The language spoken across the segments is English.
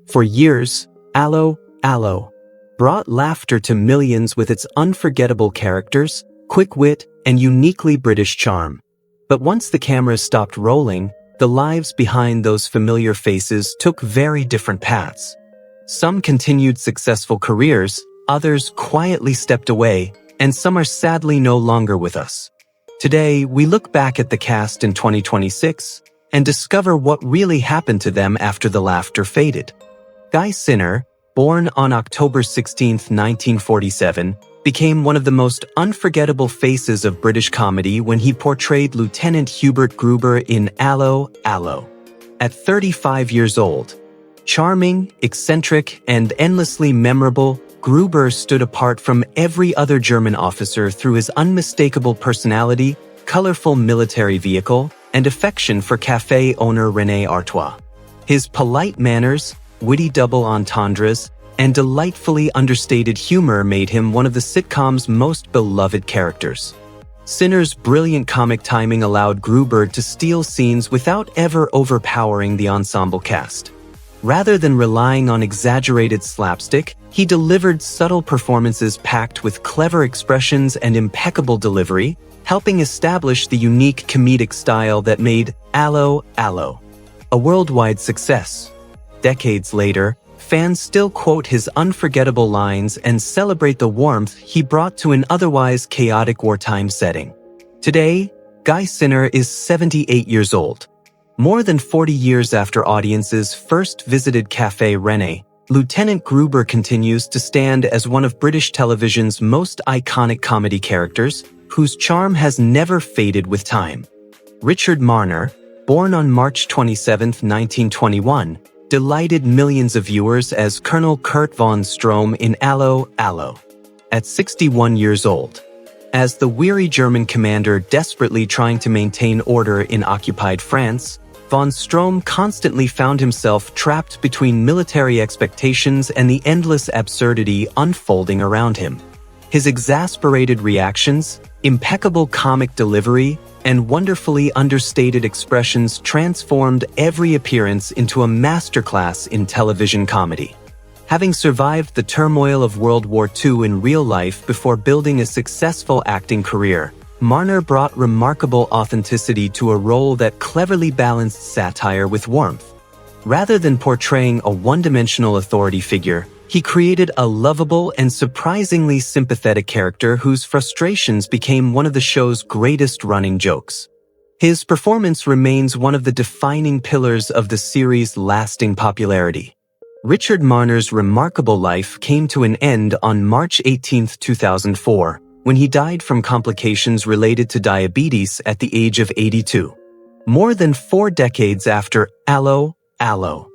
For years, Allo Allo brought laughter to millions with its unforgettable characters, quick wit, and uniquely British charm. But once the cameras stopped rolling, the lives behind those familiar faces took very different paths. Some continued successful careers, others quietly stepped away, and some are sadly no longer with us. Today, we look back at the cast in 2026 and discover what really happened to them after the laughter faded. Guy Sinner, born on October 16, 1947, became one of the most unforgettable faces of British comedy when he portrayed Lieutenant Hubert Gruber in Allo Allo. At 35 years old, charming, eccentric, and endlessly memorable, Gruber stood apart from every other German officer through his unmistakable personality, colorful military vehicle, and affection for cafe owner René Artois. His polite manners, witty double entendres, and delightfully understated humor made him one of the sitcom's most beloved characters. Sinner's brilliant comic timing allowed Gruber to steal scenes without ever overpowering the ensemble cast. Rather than relying on exaggerated slapstick, he delivered subtle performances packed with clever expressions and impeccable delivery, helping establish the unique comedic style that made Allo Allo a worldwide success. Decades later, fans still quote his unforgettable lines and celebrate the warmth he brought to an otherwise chaotic wartime setting. Today, Guy Sinner is 78 years old. More than 40 years after audiences first visited Café René, Lieutenant Gruber continues to stand as one of British television's most iconic comedy characters, whose charm has never faded with time. Richard Marner, born on March 27, 1921, delighted millions of viewers as Colonel Kurt von Strom in Allo Allo. At 61 years old, as the weary German commander desperately trying to maintain order in occupied France, von Strom constantly found himself trapped between military expectations and the endless absurdity unfolding around him. His exasperated reactions, impeccable comic delivery, and wonderfully understated expressions transformed every appearance into a masterclass in television comedy. Having survived the turmoil of World War II in real life before building a successful acting career, Marner brought remarkable authenticity to a role that cleverly balanced satire with warmth. Rather than portraying a one-dimensional authority figure, he created a lovable and surprisingly sympathetic character whose frustrations became one of the show's greatest running jokes. His performance remains one of the defining pillars of the series' lasting popularity. Richard Marner's remarkable life came to an end on March 18, 2004, when he died from complications related to diabetes at the age of 82. More than 4 decades after Allo Allo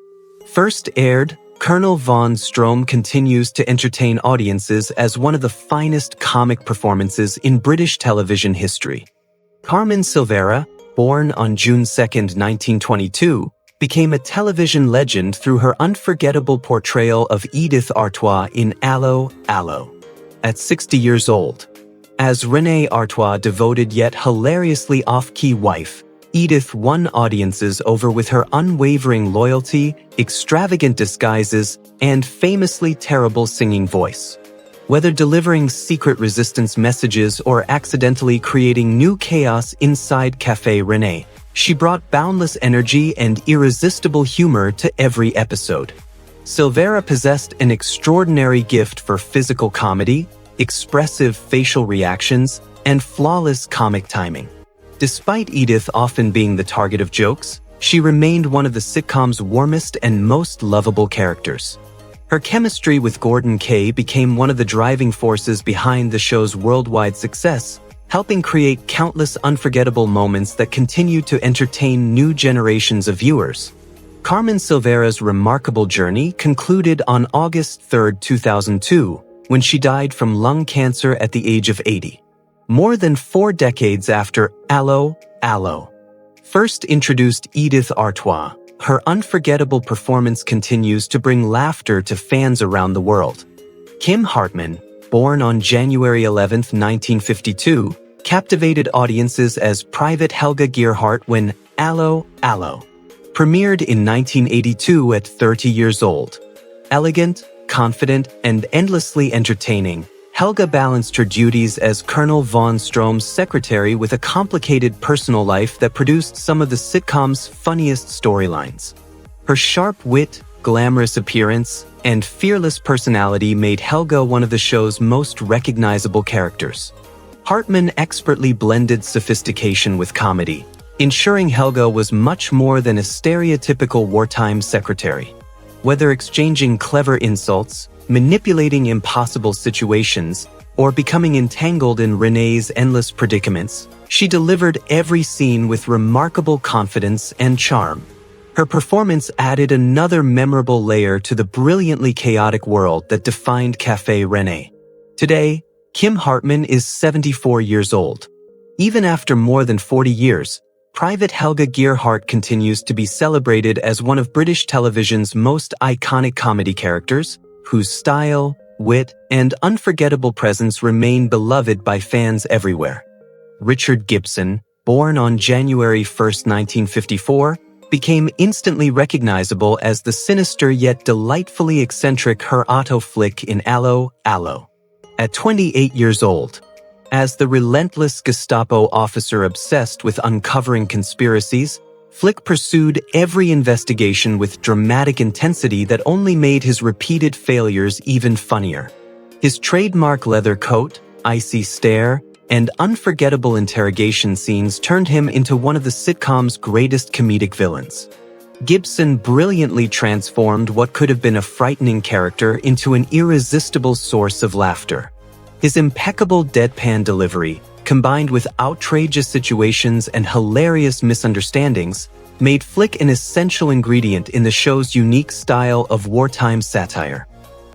first aired, Colonel von Strom continues to entertain audiences as one of the finest comic performances in British television history. Carmen Silvera, born on June 2, 1922, became a television legend through her unforgettable portrayal of Edith Artois in Allo Allo. At 60 years old, as René Artois' devoted yet hilariously off-key wife, Edith won audiences over with her unwavering loyalty, extravagant disguises, and famously terrible singing voice. Whether delivering secret resistance messages or accidentally creating new chaos inside Café René, she brought boundless energy and irresistible humor to every episode. Silvera possessed an extraordinary gift for physical comedy, expressive facial reactions, and flawless comic timing. Despite Edith often being the target of jokes, she remained one of the sitcom's warmest and most lovable characters. Her chemistry with Gordon Kaye became one of the driving forces behind the show's worldwide success, helping create countless unforgettable moments that continue to entertain new generations of viewers. Carmen Silvera's remarkable journey concluded on August 3, 2002, when she died from lung cancer at the age of 80. More than 4 decades after Allo Allo first introduced Edith Artois, her unforgettable performance continues to bring laughter to fans around the world. Kim Hartman, born on January 11, 1952, captivated audiences as Private Helga Gearhart when Allo Allo Premiered in 1982 at 30 years old. Elegant, confident, and endlessly entertaining, Helga balanced her duties as Colonel von Strom's secretary with a complicated personal life that produced some of the sitcom's funniest storylines. Her sharp wit, glamorous appearance, and fearless personality made Helga one of the show's most recognizable characters. Hartman expertly blended sophistication with comedy, ensuring Helga was much more than a stereotypical wartime secretary. Whether exchanging clever insults, manipulating impossible situations, or becoming entangled in Renee's endless predicaments, she delivered every scene with remarkable confidence and charm. Her performance added another memorable layer to the brilliantly chaotic world that defined Café Renee. Today, Kim Hartman is 74 years old. Even after more than 40 years, Private Helga Gearhart continues to be celebrated as one of British television's most iconic comedy characters, whose style, wit, and unforgettable presence remain beloved by fans everywhere. Richard Gibson, born on January 1, 1954, became instantly recognizable as the sinister yet delightfully eccentric Herr Otto Flick in Allo Allo. At 28 years old, as the relentless Gestapo officer obsessed with uncovering conspiracies, Flick pursued every investigation with dramatic intensity that only made his repeated failures even funnier. His trademark leather coat, icy stare, and unforgettable interrogation scenes turned him into one of the sitcom's greatest comedic villains. Gibson brilliantly transformed what could have been a frightening character into an irresistible source of laughter. His impeccable deadpan delivery, combined with outrageous situations and hilarious misunderstandings, made Flick an essential ingredient in the show's unique style of wartime satire.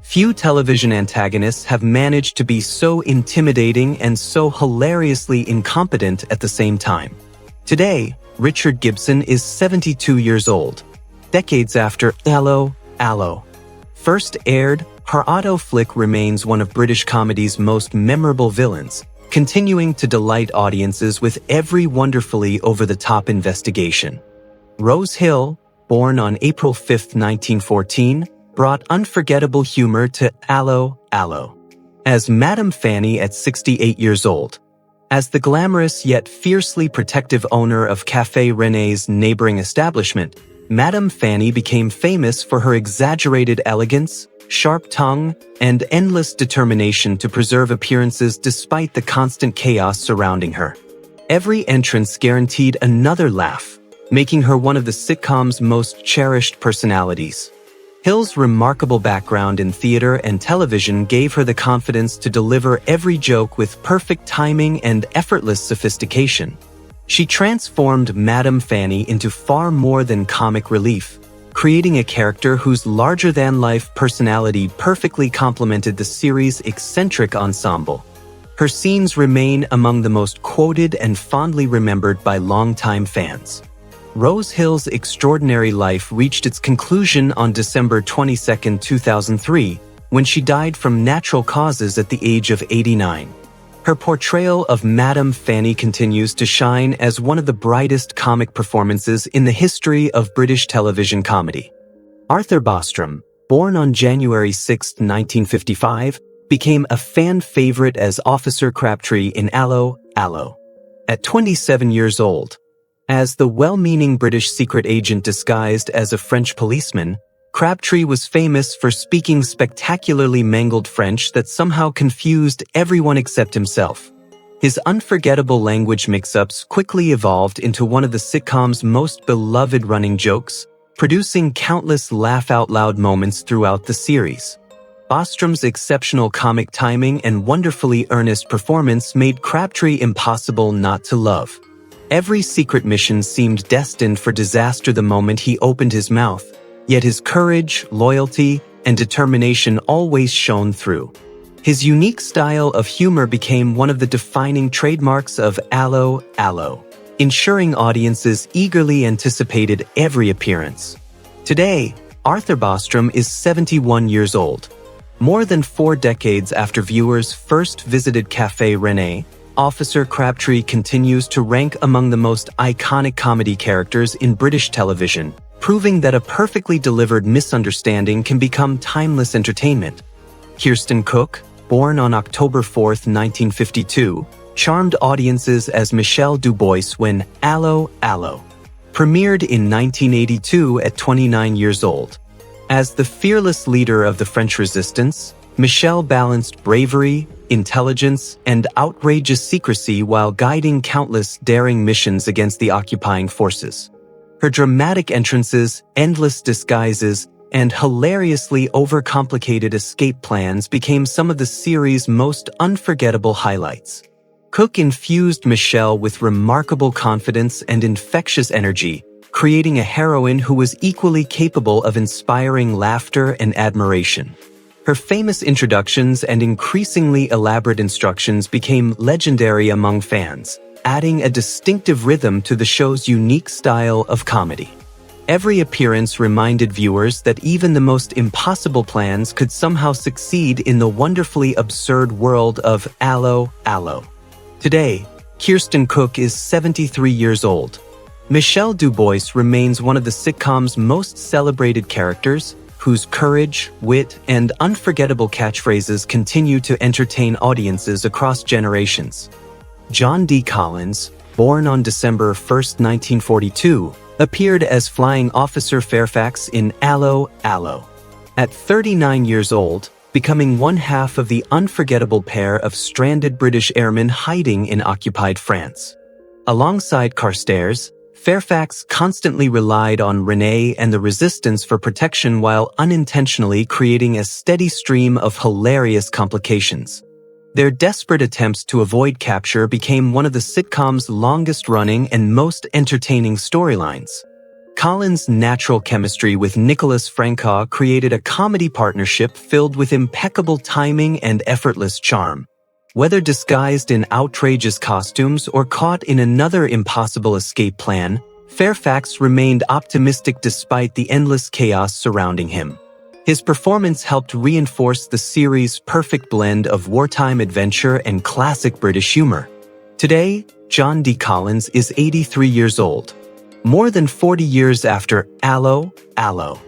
Few television antagonists have managed to be so intimidating and so hilariously incompetent at the same time. Today, Richard Gibson is 72 years old. Decades after Allo Allo first aired, Herr Otto Flick remains one of British comedy's most memorable villains, continuing to delight audiences with every wonderfully over-the-top investigation. Rose Hill, born on April 5, 1914, brought unforgettable humor to Allo Allo. As Madame Fanny at 68 years old. As the glamorous yet fiercely protective owner of Café René's neighboring establishment, Madame Fanny became famous for her exaggerated elegance, sharp tongue, and endless determination to preserve appearances despite the constant chaos surrounding her. Every entrance guaranteed another laugh, making her one of the sitcom's most cherished personalities. Hill's remarkable background in theater and television gave her the confidence to deliver every joke with perfect timing and effortless sophistication. She transformed Madame Fanny into far more than comic relief, creating a character whose larger-than-life personality perfectly complemented the series' eccentric ensemble. Her scenes remain among the most quoted and fondly remembered by longtime fans. Rose Hill's extraordinary life reached its conclusion on December 22, 2003, when she died from natural causes at the age of 89. Her portrayal of Madame Fanny continues to shine as one of the brightest comic performances in the history of British television comedy. Arthur Bostrom, born on January 6, 1955, became a fan favorite as Officer Crabtree in Allo Allo. At 27 years old, as the well-meaning British secret agent disguised as a French policeman, Crabtree was famous for speaking spectacularly mangled French that somehow confused everyone except himself. His unforgettable language mix-ups quickly evolved into one of the sitcom's most beloved running jokes, producing countless laugh-out-loud moments throughout the series. Bostrom's exceptional comic timing and wonderfully earnest performance made Crabtree impossible not to love. Every secret mission seemed destined for disaster the moment he opened his mouth, yet his courage, loyalty, and determination always shone through. His unique style of humor became one of the defining trademarks of Allo Allo, ensuring audiences eagerly anticipated every appearance. Today, Arthur Bostrom is 71 years old. More than 4 decades after viewers first visited Café René, Officer Crabtree continues to rank among the most iconic comedy characters in British television, proving that a perfectly delivered misunderstanding can become timeless entertainment. Kirsten Cook, born on October 4, 1952, charmed audiences as Michelle DuBois when Allo Allo premiered in 1982 at 29 years old. As the fearless leader of the French resistance, Michelle balanced bravery, intelligence, and outrageous secrecy while guiding countless daring missions against the occupying forces. Her dramatic entrances, endless disguises, and hilariously overcomplicated escape plans became some of the series' most unforgettable highlights. Cook infused Michelle with remarkable confidence and infectious energy, creating a heroine who was equally capable of inspiring laughter and admiration. Her famous introductions and increasingly elaborate instructions became legendary among fans, adding a distinctive rhythm to the show's unique style of comedy. Every appearance reminded viewers that even the most impossible plans could somehow succeed in the wonderfully absurd world of Allo Allo. Today, Kirsten Cook is 73 years old. Michelle DuBois remains one of the sitcom's most celebrated characters, whose courage, wit, and unforgettable catchphrases continue to entertain audiences across generations. John D. Collins, born on December 1, 1942, appeared as Flying Officer Fairfax in Allo Allo. At 39 years old, becoming one half of the unforgettable pair of stranded British airmen hiding in occupied France. Alongside Carstairs, Fairfax constantly relied on Renee and the Resistance for protection while unintentionally creating a steady stream of hilarious complications. Their desperate attempts to avoid capture became one of the sitcom's longest-running and most entertaining storylines. Collins' natural chemistry with Nicholas Francaw created a comedy partnership filled with impeccable timing and effortless charm. Whether disguised in outrageous costumes or caught in another impossible escape plan, Fairfax remained optimistic despite the endless chaos surrounding him. His performance helped reinforce the series' perfect blend of wartime adventure and classic British humor. Today, John D. Collins is 83 years old. More than 40 years after Allo Allo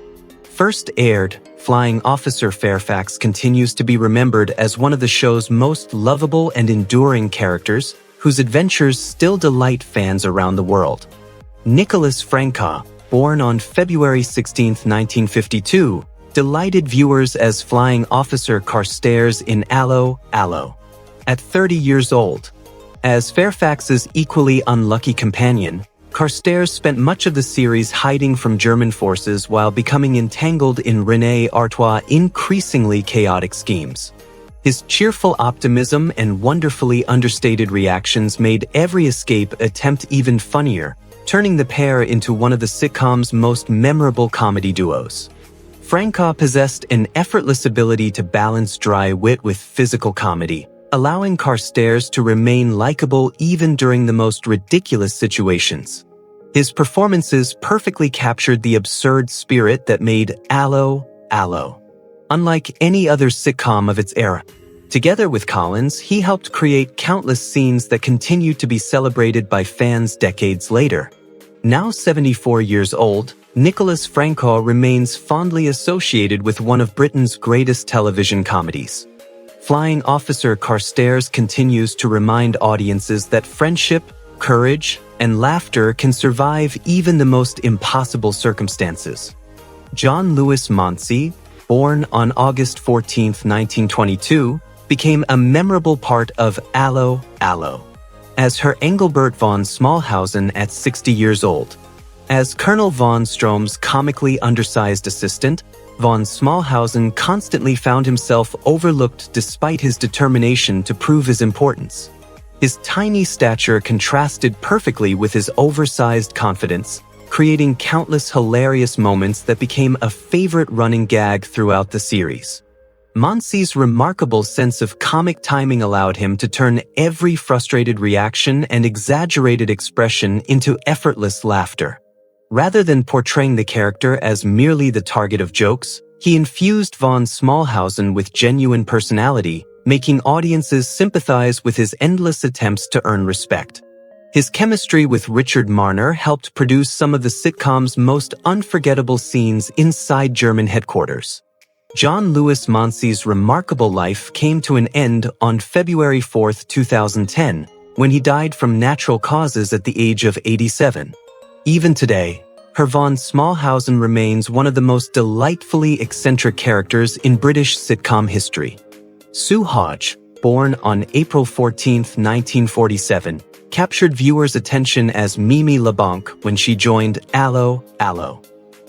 first aired, Flying Officer Fairfax continues to be remembered as one of the show's most lovable and enduring characters, whose adventures still delight fans around the world. Nicholas Francaw, born on February 16, 1952, delighted viewers as Flying Officer Carstairs in Allo Allo. At 30 years old, as Fairfax's equally unlucky companion, Carstairs spent much of the series hiding from German forces while becoming entangled in René Artois' increasingly chaotic schemes. His cheerful optimism and wonderfully understated reactions made every escape attempt even funnier, turning the pair into one of the sitcom's most memorable comedy duos. Francaw possessed an effortless ability to balance dry wit with physical comedy, allowing Carstairs to remain likable even during the most ridiculous situations. His performances perfectly captured the absurd spirit that made Allo Allo unlike any other sitcom of its era. Together with Collins, he helped create countless scenes that continue to be celebrated by fans decades later. Now 74 years old, Nicholas Francaw remains fondly associated with one of Britain's greatest television comedies. Flying Officer Carstairs continues to remind audiences that friendship, courage, and laughter can survive even the most impossible circumstances. John Lewis Monsey, born on August 14, 1922, became a memorable part of Allo Allo as Herr Engelbert von Smallhausen at 60 years old. As Colonel von Strom's comically undersized assistant, von Smallhausen constantly found himself overlooked despite his determination to prove his importance. His tiny stature contrasted perfectly with his oversized confidence, creating countless hilarious moments that became a favorite running gag throughout the series. Monsey's remarkable sense of comic timing allowed him to turn every frustrated reaction and exaggerated expression into effortless laughter. Rather than portraying the character as merely the target of jokes, he infused von Smallhausen with genuine personality, making audiences sympathize with his endless attempts to earn respect. His chemistry with Richard Marner helped produce some of the sitcom's most unforgettable scenes inside German headquarters. John Lewis Monsey's remarkable life came to an end on February 4, 2010, when he died from natural causes at the age of 87. Even today, Herr von Smallhausen remains one of the most delightfully eccentric characters in British sitcom history. Sue Hodge, born on April 14, 1947, captured viewers' attention as Mimi LeBlanc when she joined Allo Allo.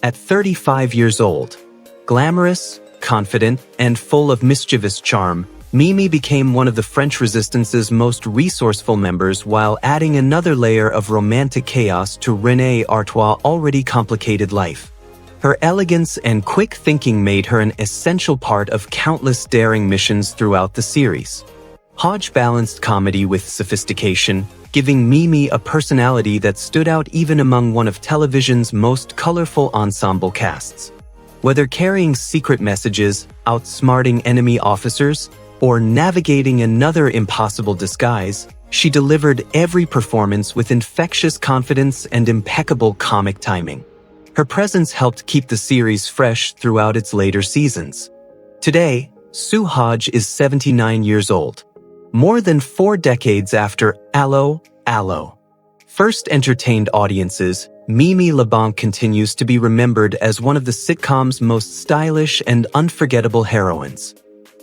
At 35 years old, glamorous, confident, and full of mischievous charm, Mimi became one of the French Resistance's most resourceful members while adding another layer of romantic chaos to Renée Artois' already complicated life. Her elegance and quick thinking made her an essential part of countless daring missions throughout the series. Hodge balanced comedy with sophistication, giving Mimi a personality that stood out even among one of television's most colorful ensemble casts. Whether carrying secret messages, outsmarting enemy officers, or navigating another impossible disguise, she delivered every performance with infectious confidence and impeccable comic timing. Her presence helped keep the series fresh throughout its later seasons. Today, Sue Hodge is 79 years old. More than 4 decades after Allo Allo first entertained audiences, Mimi LeBlanc continues to be remembered as one of the sitcom's most stylish and unforgettable heroines.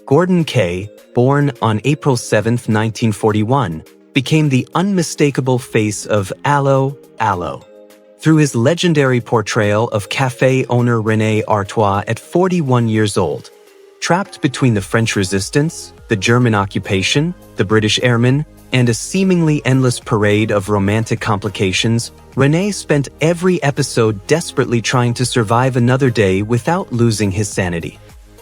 Gordon Kaye, born on April 7, 1941, became the unmistakable face of Allo Allo. Through his legendary portrayal of cafe owner Renée Artois at 41 years old. Trapped between the French Resistance, the German occupation, the British airmen, and a seemingly endless parade of romantic complications, Renée spent every episode desperately trying to survive another day without losing his sanity.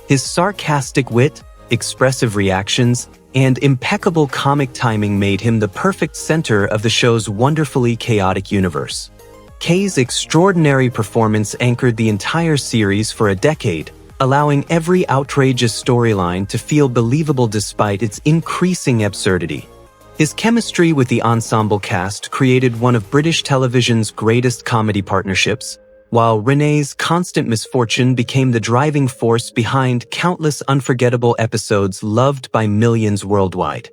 His sarcastic wit, expressive reactions, and impeccable comic timing made him the perfect center of the show's wonderfully chaotic universe. Kaye's extraordinary performance anchored the entire series for a decade, allowing every outrageous storyline to feel believable despite its increasing absurdity. His chemistry with the ensemble cast created one of British television's greatest comedy partnerships, while Renée's constant misfortune became the driving force behind countless unforgettable episodes loved by millions worldwide.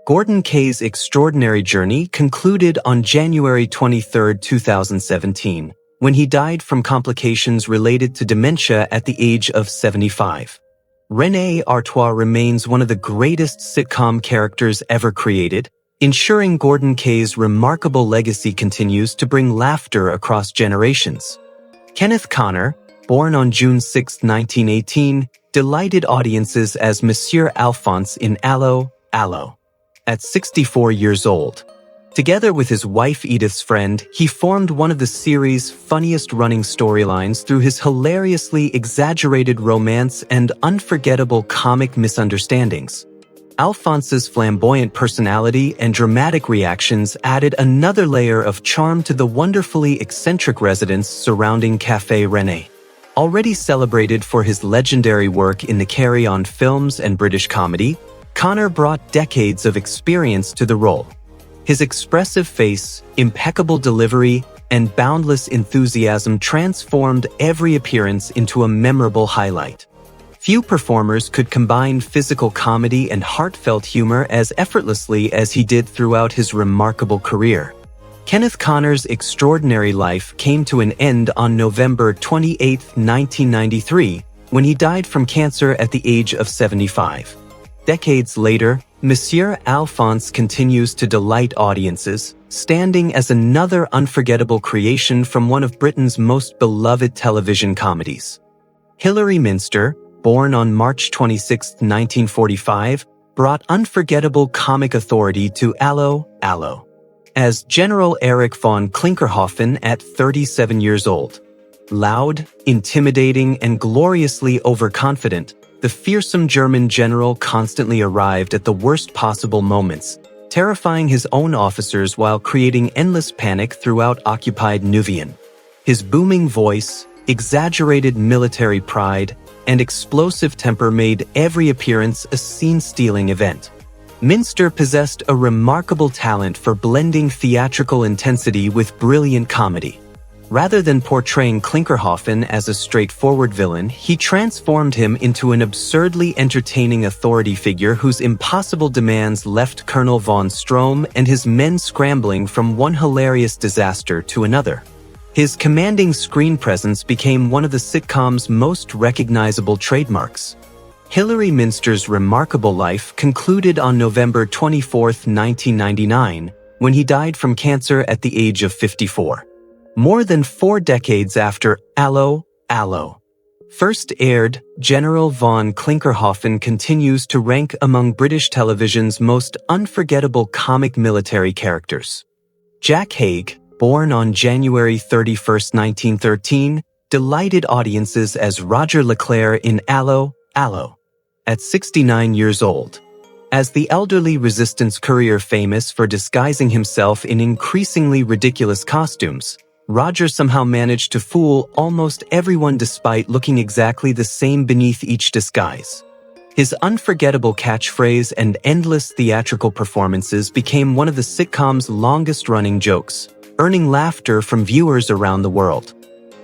Gordon Kaye's extraordinary journey concluded on January 23, 2017, when he died from complications related to dementia at the age of 75. Renée Artois remains one of the greatest sitcom characters ever created, ensuring Gordon Kaye's remarkable legacy continues to bring laughter across generations. Kenneth Connor, born on June 6, 1918, delighted audiences as Monsieur Alphonse in Allo Allo. At 64 years old, together with his wife Edith's friend, he formed one of the series' funniest running storylines through his hilariously exaggerated romance and unforgettable comic misunderstandings. Alphonse's flamboyant personality and dramatic reactions added another layer of charm to the wonderfully eccentric residence surrounding Café Renée. Already celebrated for his legendary work in the Carry On films and British comedy, Connor brought decades of experience to the role. His expressive face, impeccable delivery, and boundless enthusiasm transformed every appearance into a memorable highlight. Few performers could combine physical comedy and heartfelt humor as effortlessly as he did throughout his remarkable career. Kenneth Connor's extraordinary life came to an end on November 28, 1993, when he died from cancer at the age of 75. Decades later, Monsieur Alphonse continues to delight audiences, standing as another unforgettable creation from one of Britain's most beloved television comedies. Hilary Minster, born on March 26, 1945, brought unforgettable comic authority to Allo Allo as General Erich von Klinkerhoffen at 37 years old. Loud, intimidating, and gloriously overconfident, the fearsome German general constantly arrived at the worst possible moments, terrifying his own officers while creating endless panic throughout occupied Nuvian. His booming voice, exaggerated military pride, and explosive temper made every appearance a scene-stealing event. Minster possessed a remarkable talent for blending theatrical intensity with brilliant comedy. Rather than portraying Klinkerhoffen as a straightforward villain, he transformed him into an absurdly entertaining authority figure whose impossible demands left Colonel von Strom and his men scrambling from one hilarious disaster to another. His commanding screen presence became one of the sitcom's most recognizable trademarks. Hilary Minster's remarkable life concluded on November 24, 1999, when he died from cancer at the age of 54. More than 4 decades after Allo Allo first aired, General von Klinkerhoffen continues to rank among British television's most unforgettable comic military characters. Jack Haig, born on January 31, 1913, delighted audiences as Roger Leclerc in Allo Allo at 69 years old. As the elderly resistance courier famous for disguising himself in increasingly ridiculous costumes, Roger somehow managed to fool almost everyone despite looking exactly the same beneath each disguise. His unforgettable catchphrase and endless theatrical performances became one of the sitcom's longest-running jokes, earning laughter from viewers around the world.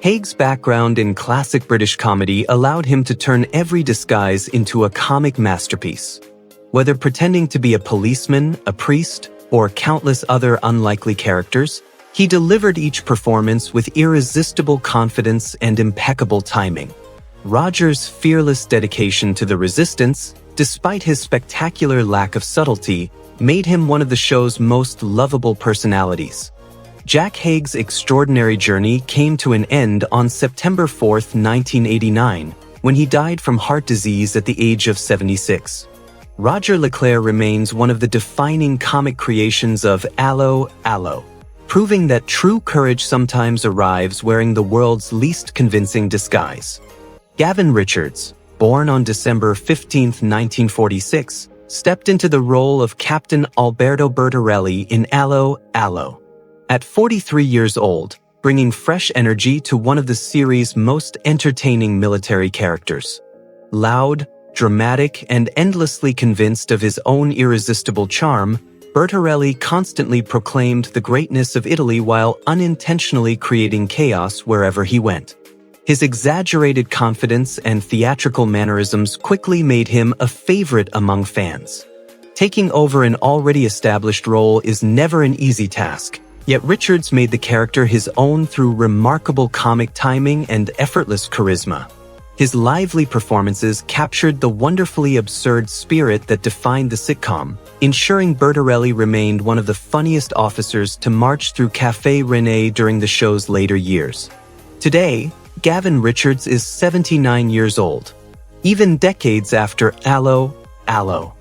Haig's background in classic British comedy allowed him to turn every disguise into a comic masterpiece. Whether pretending to be a policeman, a priest, or countless other unlikely characters, he delivered each performance with irresistible confidence and impeccable timing. Roger's fearless dedication to the resistance, despite his spectacular lack of subtlety, made him one of the show's most lovable personalities. Jack Haig's extraordinary journey came to an end on September 4, 1989, when he died from heart disease at the age of 76. Roger Leclerc remains one of the defining comic creations of Allo Allo, proving that true courage sometimes arrives wearing the world's least convincing disguise. Gavin Richards, born on December 15, 1946, stepped into the role of Captain Alberto Bertorelli in Allo Allo. At 43 years old, bringing fresh energy to one of the series' most entertaining military characters. Loud, dramatic, and endlessly convinced of his own irresistible charm, Bertorelli constantly proclaimed the greatness of Italy while unintentionally creating chaos wherever he went. His exaggerated confidence and theatrical mannerisms quickly made him a favorite among fans. Taking over an already established role is never an easy task, yet Richards made the character his own through remarkable comic timing and effortless charisma. His lively performances captured the wonderfully absurd spirit that defined the sitcom, ensuring Bertorelli remained one of the funniest officers to march through Café René during the show's later years. Today, Gavin Richards is 79 years old. Even decades after Allo Allo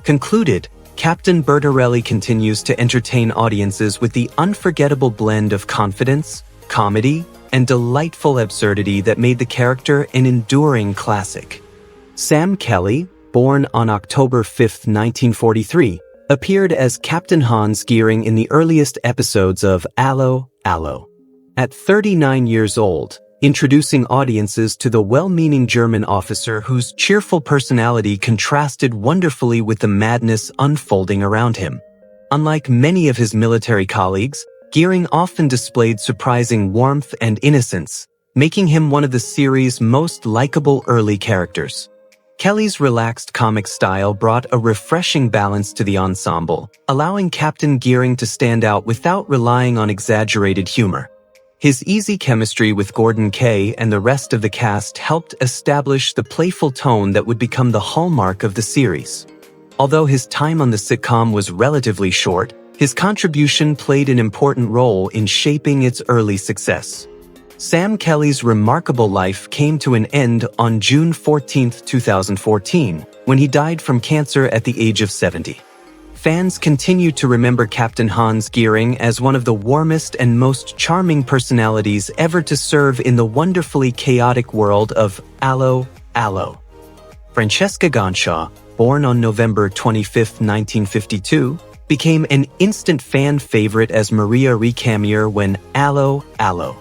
concluded, Captain Bertorelli continues to entertain audiences with the unforgettable blend of confidence, comedy, and delightful absurdity that made the character an enduring classic. Sam Kelly, born on October 5, 1943, appeared as Captain Hans Geering in the earliest episodes of Allo Allo. At 39 years old, introducing audiences to the well-meaning German officer whose cheerful personality contrasted wonderfully with the madness unfolding around him. Unlike many of his military colleagues, Geering often displayed surprising warmth and innocence, making him one of the series' most likable early characters. Kelly's relaxed comic style brought a refreshing balance to the ensemble, allowing Captain Geering to stand out without relying on exaggerated humor. His easy chemistry with Gordon Kaye and the rest of the cast helped establish the playful tone that would become the hallmark of the series. Although his time on the sitcom was relatively short, his contribution played an important role in shaping its early success. Sam Kelly's remarkable life came to an end on June 14, 2014, when he died from cancer at the age of 70. Fans continue to remember Captain Hans Geering as one of the warmest and most charming personalities ever to serve in the wonderfully chaotic world of Allo Allo. Francesca Gonshaw, born on November 25, 1952, became an instant fan favorite as Maria Recamier when Allo Allo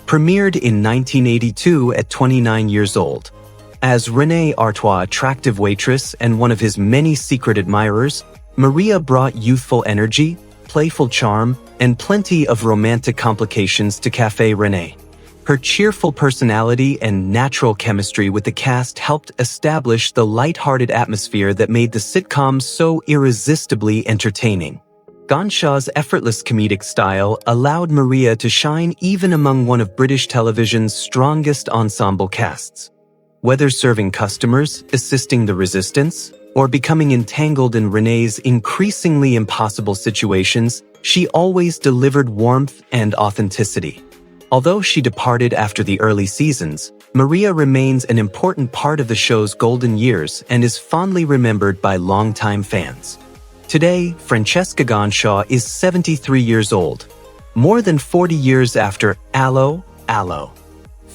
premiered in 1982 at 29 years old. As Renee Artois' attractive waitress and one of his many secret admirers, Maria brought youthful energy, playful charm, and plenty of romantic complications to Café Renee. Her cheerful personality and natural chemistry with the cast helped establish the light-hearted atmosphere that made the sitcom so irresistibly entertaining. Ganshaw's effortless comedic style allowed Maria to shine even among one of British television's strongest ensemble casts. Whether serving customers, assisting the resistance, or becoming entangled in Renee's increasingly impossible situations, she always delivered warmth and authenticity. Although she departed after the early seasons, Maria remains an important part of the show's golden years and is fondly remembered by longtime fans. Today, Francesca Ganshaw is 73 years old, more than 40 years after Allo Allo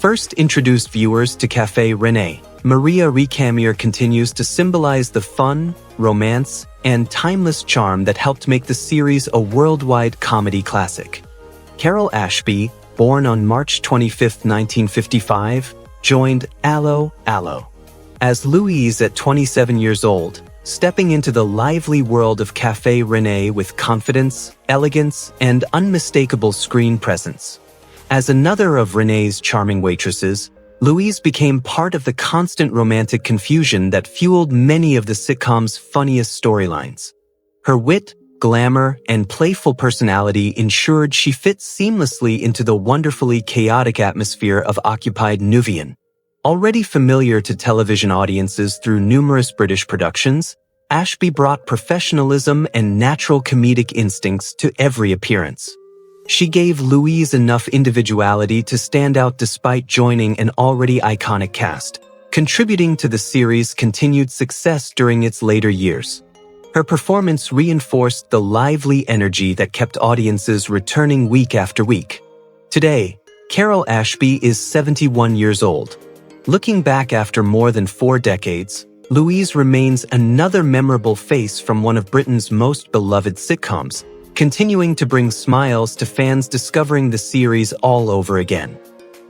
first introduced viewers to Café Renee. Maria Recamier continues to symbolize the fun, romance, and timeless charm that helped make the series a worldwide comedy classic. Carol Ashby, born on March 25, 1955, joined Allo Allo as Louise at 27 years old, stepping into the lively world of Café Renee with confidence, elegance, and unmistakable screen presence. As another of Renee's charming waitresses, Louise became part of the constant romantic confusion that fueled many of the sitcom's funniest storylines. Her wit, glamour, and playful personality ensured she fit seamlessly into the wonderfully chaotic atmosphere of occupied Nuvian. Already familiar to television audiences through numerous British productions, Ashby brought professionalism and natural comedic instincts to every appearance. She gave Louise enough individuality to stand out despite joining an already iconic cast, contributing to the series' continued success during its later years. Her performance reinforced the lively energy that kept audiences returning week after week. Today, Carol Ashby is 71 years old. Looking back after more than 4 decades, Louise remains another memorable face from one of Britain's most beloved sitcoms, continuing to bring smiles to fans discovering the series all over again.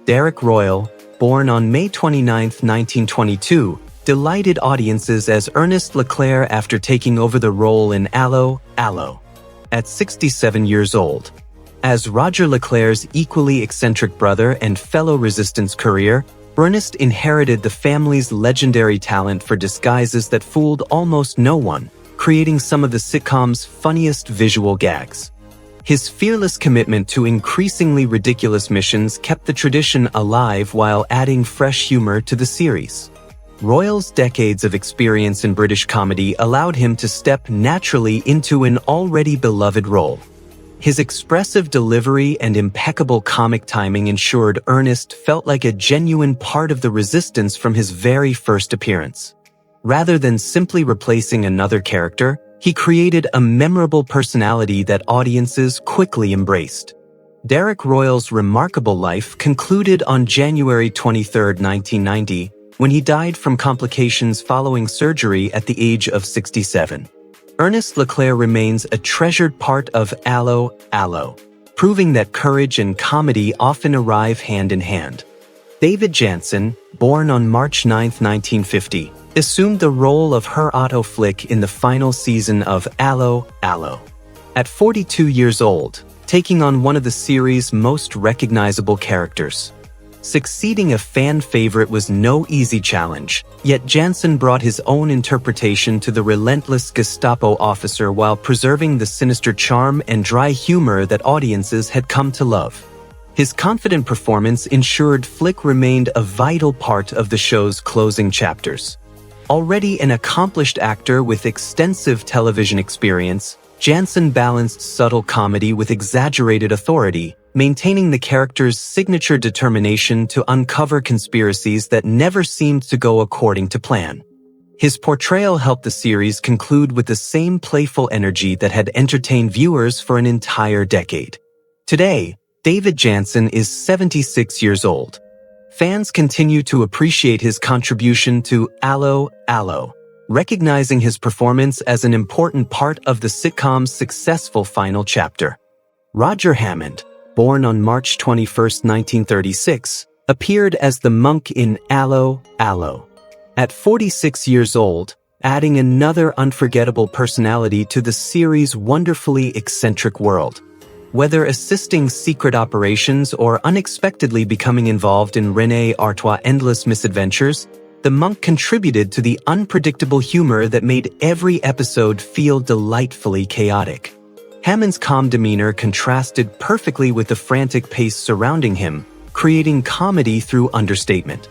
Derek Royal, born on May 29, 1922, delighted audiences as Ernest Leclerc after taking over the role in Allo Allo at 67 years old. As Roger Leclerc's equally eccentric brother and fellow resistance courier, Ernest inherited the family's legendary talent for disguises that fooled almost no one, creating some of the sitcom's funniest visual gags. His fearless commitment to increasingly ridiculous missions kept the tradition alive while adding fresh humor to the series. Royal's decades of experience in British comedy allowed him to step naturally into an already beloved role. His expressive delivery and impeccable comic timing ensured Ernest felt like a genuine part of the resistance from his very first appearance. Rather than simply replacing another character, he created a memorable personality that audiences quickly embraced. Derek Royal's remarkable life concluded on January 23, 1990, when he died from complications following surgery at the age of 67. Ernest Leclerc remains a treasured part of Allo Allo, proving that courage and comedy often arrive hand in hand. David Janssen, born on March 9, 1950, assumed the role of Herr Otto Flick in the final season of Allo Allo. At 42 years old, taking on one of the series' most recognizable characters. Succeeding a fan favorite was no easy challenge, yet Janssen brought his own interpretation to the relentless Gestapo officer while preserving the sinister charm and dry humor that audiences had come to love. His confident performance ensured Flick remained a vital part of the show's closing chapters. Already an accomplished actor with extensive television experience, Janssen balanced subtle comedy with exaggerated authority, maintaining the character's signature determination to uncover conspiracies that never seemed to go according to plan. His portrayal helped the series conclude with the same playful energy that had entertained viewers for an entire decade. Today, David Janssen is 76 years old. Fans continue to appreciate his contribution to Allo Allo, recognizing his performance as an important part of the sitcom's successful final chapter. Roger Hammond, born on March 21, 1936, appeared as the monk in Allo Allo. At 46 years old, adding another unforgettable personality to the series' wonderfully eccentric world. Whether assisting secret operations or unexpectedly becoming involved in René Artois' endless misadventures, the monk contributed to the unpredictable humor that made every episode feel delightfully chaotic. Hammond's calm demeanor contrasted perfectly with the frantic pace surrounding him, creating comedy through understatement.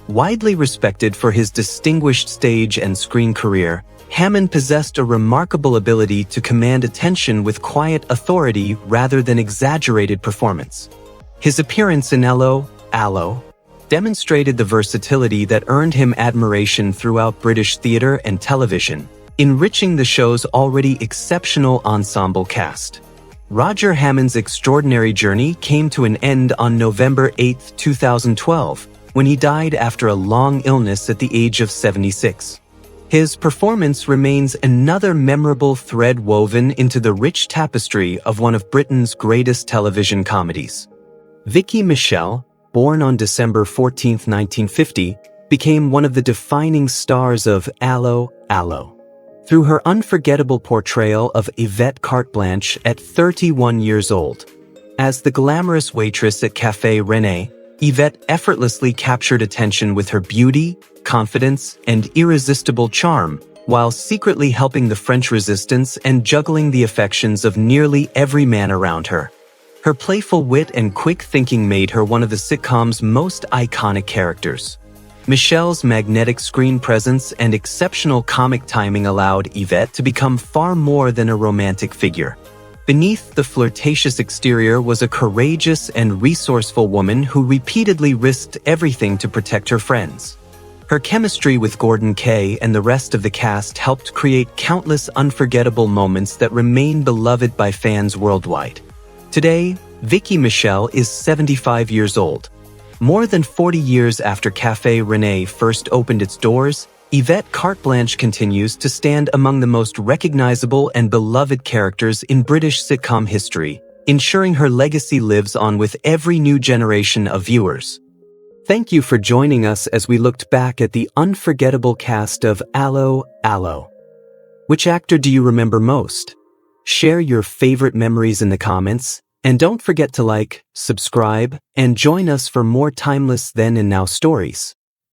Widely respected for his distinguished stage and screen career, Hammond possessed a remarkable ability to command attention with quiet authority rather than exaggerated performance. His appearance in Allo Allo demonstrated the versatility that earned him admiration throughout British theatre and television, enriching the show's already exceptional ensemble cast. Roger Hammond's extraordinary journey came to an end on November 8, 2012, when he died after a long illness at the age of 76. His performance remains another memorable thread woven into the rich tapestry of one of Britain's greatest television comedies. Vicky Michelle, born on December 14, 1950, became one of the defining stars of Allo Allo. Through her unforgettable portrayal of Yvette Carte Blanche at 31 years old. As the glamorous waitress at Café René, Yvette effortlessly captured attention with her beauty, confidence, and irresistible charm, while secretly helping the French resistance and juggling the affections of nearly every man around her. Her playful wit and quick thinking made her one of the sitcom's most iconic characters. Michelle's magnetic screen presence and exceptional comic timing allowed Yvette to become far more than a romantic figure. Beneath the flirtatious exterior was a courageous and resourceful woman who repeatedly risked everything to protect her friends. Her chemistry with Gordon Kay and the rest of the cast helped create countless unforgettable moments that remain beloved by fans worldwide. Today, Vicky Michelle is 75 years old. More than 40 years after Café René first opened its doors, Yvette Carte Blanche continues to stand among the most recognizable and beloved characters in British sitcom history, ensuring her legacy lives on with every new generation of viewers. Thank you for joining us as we looked back at the unforgettable cast of Allo Allo. Which actor do you remember most? Share your favorite memories in the comments, and don't forget to like, subscribe, and join us for more timeless then and now stories.